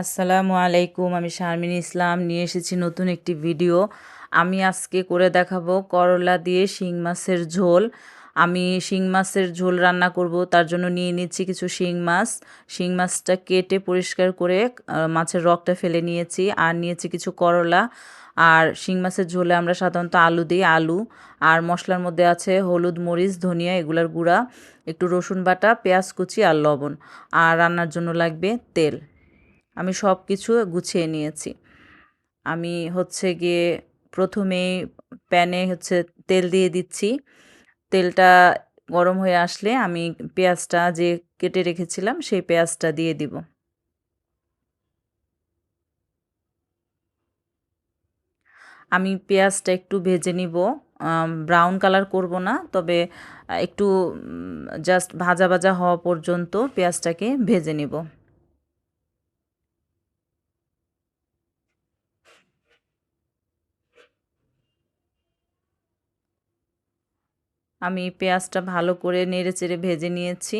আসসালামু আলাইকুম। আমি শারমিন ইসলাম নিয়ে এসেছি নতুন একটি ভিডিও। আমি আজকে করে দেখাবো করলা দিয়ে শিং মাছের ঝোল। আমি শিং মাছের ঝোল রান্না করব, তার জন্য নিয়ে নিচ্ছি কিছু শিং মাছ। শিং মাছটা কেটে পরিষ্কার করে মাছের রগটা ফেলে নিয়েছি, আর নিয়েছি কিছু করলা। আর শিং মাছের ঝোলে আমরা সাধারণত আলু দিই, আলু। আর মশলার মধ্যে আছে হলুদ, মরিচ, ধনিয়া এগুলার গুঁড়া, একটু রসুন বাটা, পেঁয়াজ কুচি আর লবণ। আর রান্নার জন্য লাগবে তেল। আমি সব কিছু গুছিয়ে নিয়েছি। আমি হচ্ছে গিয়ে প্রথমেই প্যানে তেল দিয়ে দিচ্ছি। তেলটা গরম হয়ে আসলে আমি পেঁয়াজটা যে কেটে রেখেছিলাম সেই পেঁয়াজটা দিয়ে দিব। আমি পেঁয়াজটা একটু ভেজে নিব। ব্রাউন কালার করব না, তবে একটু জাস্ট ভাজা ভাজা হওয়া পর্যন্ত পেঁয়াজটাকে ভেজে নিব। আমি পেঁয়াজটা ভালো করে নেড়েচেড়ে ভেজে নিয়েছি।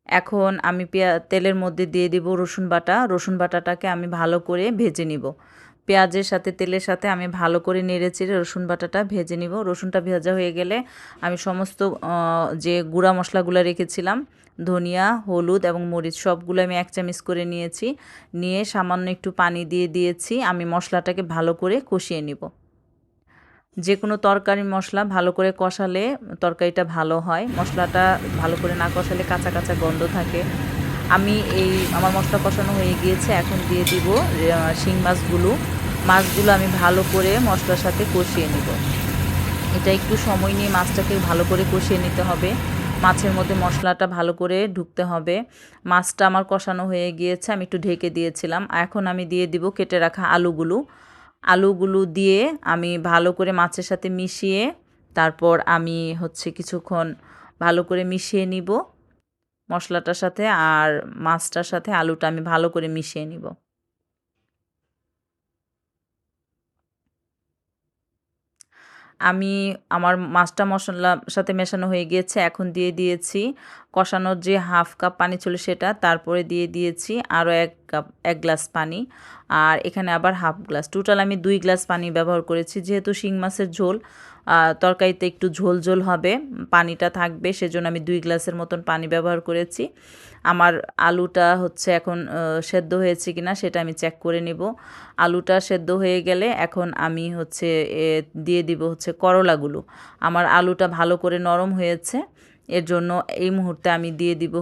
এখন আমি তেলের মধ্যে দিয়ে দিব রসুন বাটা। রসুন বাটাটাকে আমি ভালো করে ভেজে নিব। পেঁয়াজের সাথে তেলের সাথে আমি ভালো করে নেড়েচেড়ে রসুন বাটাটা ভেজে নিব। রসুনটা ভাজা হয়ে গেলে আমি সমস্ত যে গুঁড়া মশলাগুলো রেখেছিলাম, ধনিয়া, হলুদ এবং মরিচ সবগুলো আমি 1 চামচ করে নিয়েছি। নিয়ে সামান্য একটু পানি দিয়ে দিয়েছি। আমি মশলাটাকে ভালো করে কষিয়ে নিব। যে কোনো তরকারি মশলা ভালো করে কষালে তরকারিটা ভালো হয়। মশলাটা ভালো করে না কষালে কাঁচা কাঁচা গন্ধ থাকে। আমি আমার মশলা কষানো হয়ে গিয়েছে, এখন দিয়ে দিব শিং মাছগুলো। মাছগুলো আমি ভালো করে মশলার সাথে কষিয়ে নিব। এটা একটু সময় নিয়ে মাছটাকে ভালো করে কষিয়ে নিতে হবে। মাছের মধ্যে মশলাটা ভালো করে ঢুকতে হবে। মাছটা আমার কষানো হয়ে গিয়েছে, আমি একটু ঢেকে দিয়েছিলাম। এখন আমি দিয়ে দিব কেটে রাখা আলুগুলো। আলুগুলো দিয়ে আমি ভালো করে মাছের সাথে মিশিয়ে তারপর আমি কিছুক্ষণ ভালো করে মিশিয়ে নিব মশলাটার সাথে, আর মাছটার সাথে আলুটা আমি ভালো করে মিশিয়ে নিব। আমি আমার মাছটা মশলার সাথে মেশানো হয়ে গিয়েছে। এখন দিয়ে দিয়েছি কষানোর যে হাফ কাপ পানি ছিল সেটা, তারপরে দিয়ে দিয়েছি আরও 1 গ্লাস পানি। আর এখানে আবার হাফ গ্লাস, টোটাল আমি 2 গ্লাস পানি ব্যবহার করেছি। যেহেতু শিং মাছের ঝোল, তরকারিতে একটু ঝোল ঝোল হবে, পানিটা থাকবে, সেজন্য আমি 2 গ্লাসের মতন পানি ব্যবহার করেছি। আমার আলুটা এখন সেদ্ধ হয়েছে কিনা সেটা আমি চেক করে নিব। আলুটা সেদ্ধ হয়ে গেলে এখন আমি দিয়ে দিব করলাগুলো। আমার আলুটা ভালো করে নরম হয়েছে, এর জন্য এই মুহূর্তে আমি দিয়ে দিব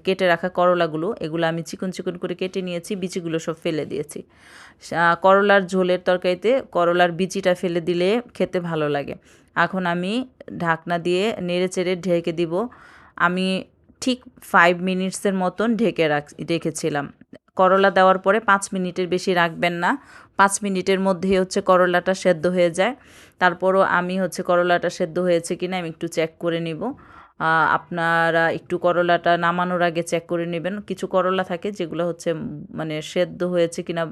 কেটে রাখা করলাগুলো। এগুলো আমি চিকন চিকন করে কেটে নিয়েছি, বিচিগুলো সব ফেলে দিয়েছি। করলার ঝোলের তরকারিতে করলার বিচিটা ফেলে দিলে খেতে ভালো লাগে। এখন আমি ঢাকনা দিয়ে নেড়েচেড়ে ঢেকে দিব। আমি ঠিক 5 মিনিটসের মতন রেখেছিলাম। করলা দেওয়ার পরে 5 মিনিটের বেশি রাখবেন না। 5 মিনিটের মধ্যেই করলাটা সেদ্ধ হয়ে যায়। তারপরও আমি করলাটা সেদ্ধ হয়েছে কিনা আমি একটু চেক করে নিব। আপনারা একটু করলাটা নামানোর আগে চেক করে নেবেন। কিছু করলা থাকে যেগুলো মানে সেদ্ধ হয়েছে কিনা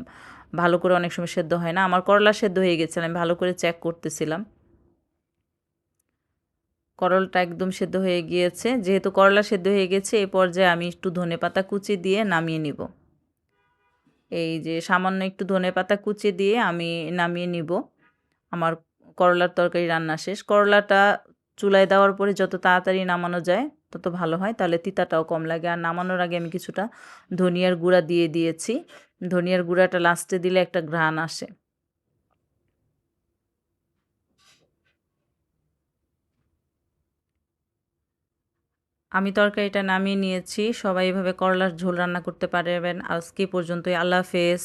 ভালো করে অনেক সময় সেদ্ধ হয় না। আমার করলা সেদ্ধ হয়ে গেছিল, আমি ভালো করে চেক করতেছিলাম। করলাটা একদম সেদ্ধ হয়ে গিয়েছে। যেহেতু করলা সেদ্ধ হয়ে গেছে, এই পর্যায়ে আমি একটু ধনেপাতা কুচি দিয়ে নামিয়ে নিব। এই যে সামান্য একটু ধনেপাতা কুচি দিয়ে আমি নামিয়ে নিব। আমার করলার তরকারি রান্না শেষ। করলাটা চুলায় দেওয়ার পরে যত তাড়াতাড়ি নামানো যায় তত ভালো হয়, তাহলে তিতাটাও কম লাগে। আর নামানোর আগে আমি কিছুটা ধনিয়ার গুঁড়া দিয়ে দিয়েছি। ধনিয়ার গুঁড়াটা লাস্টে দিলে একটা ঘ্রাণ আসে। আমি তরকারিটা নামিয়ে নিয়েছি। সবাই এভাবে করলার ঝোল রান্না করতে পারবেন। আজকে পর্যন্তই। আল্লাহ হাফেজ।